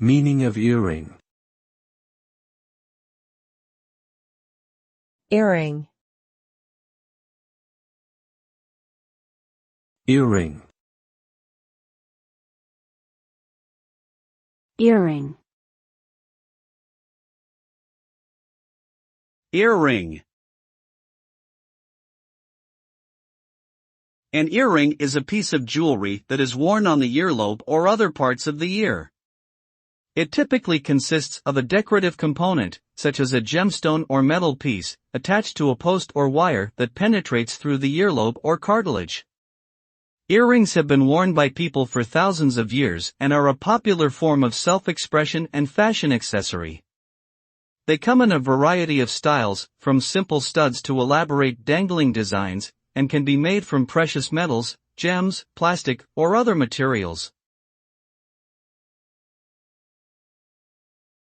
Meaning of earring. Earring. Earring. Earring. Earring. An earring is a piece of jewelry that is worn on the earlobe or other parts of the ear. It typically consists of a decorative component, such as a gemstone or metal piece, attached to a post or wire that penetrates through the earlobe or cartilage. Earrings have been worn by people for thousands of years and are a popular form of self-expression and fashion accessory. They come in a variety of styles, from simple studs to elaborate dangling designs, and can be made from precious metals, gems, plastic, or other materials.